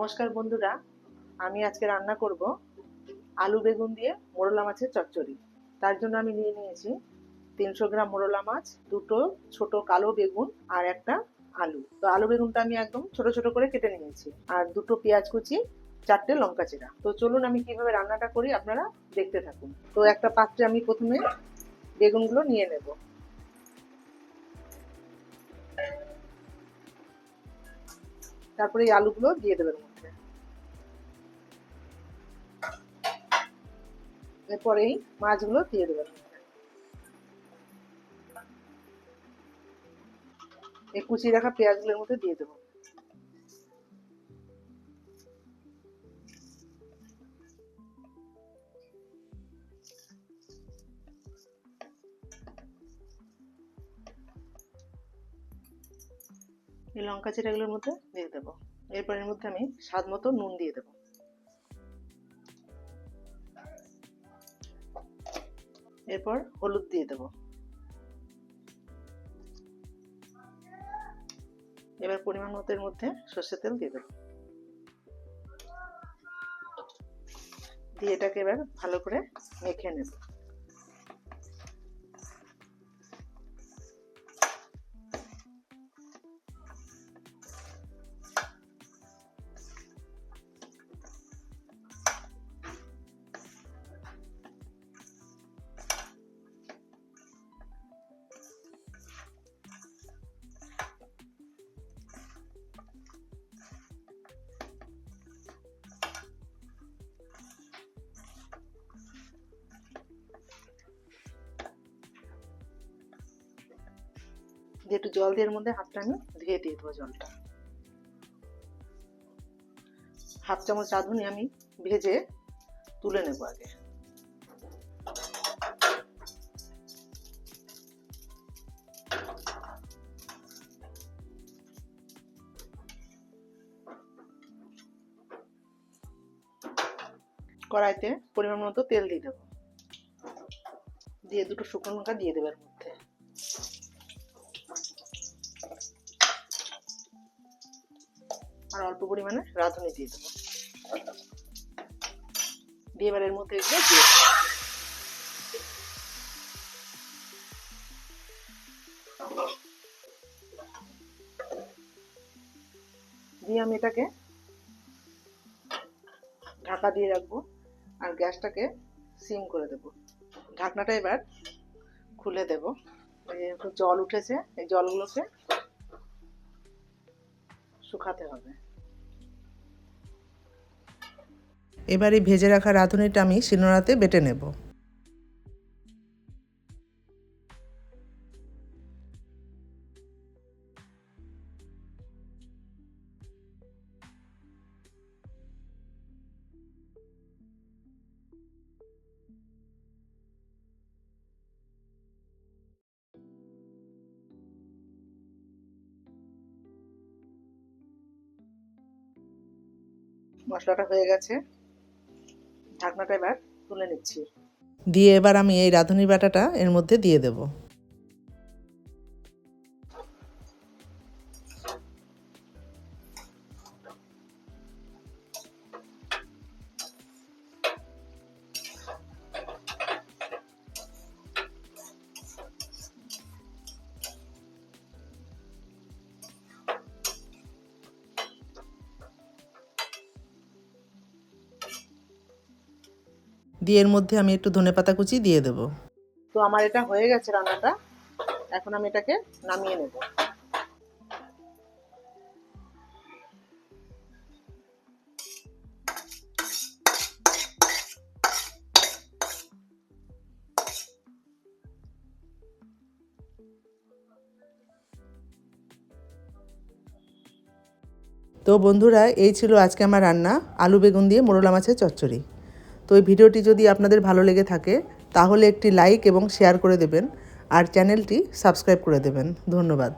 নমস্কার বন্ধুরা, আমি আজকে রান্না করব আলু বেগুন দিয়ে মোরলা মাছের চচ্চড়ি। তার জন্য আমি নিয়ে নিয়েছি 300 গ্রাম মোরলা মাছ, দুটো ছোট কালো বেগুন আর একটা আলু। তো আলু বেগুনটা আমি একদম ছোট ছোট করে কেটে নিয়েছি, আর দুটো পেঁয়াজ কুচি, 4টে লঙ্কা চেরা। তো চলুন আমি কিভাবে রান্নাটা করি আপনারা দেখতে থাকুন। তো একটা পাত্রে আমি প্রথমে বেগুনগুলো নিয়ে নেব। তারপরে এই আলুগুলো দিয়ে দেবেন মধ্যে। এরপরে এই মাছগুলো দিয়ে দেবেন। এই কুচিয়ে রাখা পেঁয়াজগুলোর মধ্যে দিয়ে দেবো। এই লঙ্কা চিরাগুলোর মধ্যে দিয়ে দেবো। এরপর এর মধ্যে আমি স্বাদ মতো নুন দিয়ে দেবো। এরপর হলুদ দিয়ে দেবো। এবার পরিমাণ মতো এর মধ্যে সর্ষের তেল দিয়ে দেবো। দিয়ে এটাকে এবার ভালো করে মেখে নেব। দিয়ে একটু জল দিয়ে এর মধ্যে হাতটা আমি ধুয়ে দিয়ে দেবো। জলটা হাফ চামচ রাঁধুনি আমি ভেজে তুলে নেব আগে। কড়াইতে পরিমাণ মতো তেল দিয়ে দেবো। দিয়ে দুটো শুকনো লঙ্কা দিয়ে দেবো এর মধ্যে। আর অল্প পরিমাণে রাঁধুনি দিয়ে দেবো। দিয়ে এবার এর মধ্যে এগুলো দিয়ে আমি এটাকে ঢাকা দিয়ে রাখবো আর গ্যাসটাকে সিম করে দেবো। ঢাকনাটা এবার খুলে দেব। জল উঠেছে, এই জলগুলোকে শুকাতে হবে। এবার এই ভেজে রাখা রাঁধুনিটা আমি শিলনোড়াতে বেটে নেব। মশলাটা হয়ে গেছে, ঢাকনাটা এবার তুলে নিচ্ছি। দিয়ে এবার আমি এই রাঁধুনি বাটাটা এর মধ্যে দিয়ে দেব। দিয়ে এর মধ্যে আমি একটু ধনেপাতা কুচি দিয়ে দেব। তো আমার এটা হয়ে গেছে রান্নাটা, এখন আমি এটাকে নামিয়ে নেব। তো বন্ধুরা, এই ছিল আজকে আমার রান্না আলু বেগুন দিয়ে মোরলা মাছের চচ্চড়ি। তো এই ভিডিওটি যদি আপনাদের ভালো লেগে থাকে তাহলে একটি লাইক এবং শেয়ার করে দেবেন, আর চ্যানেলটি সাবস্ক্রাইব করে দেবেন। ধন্যবাদ।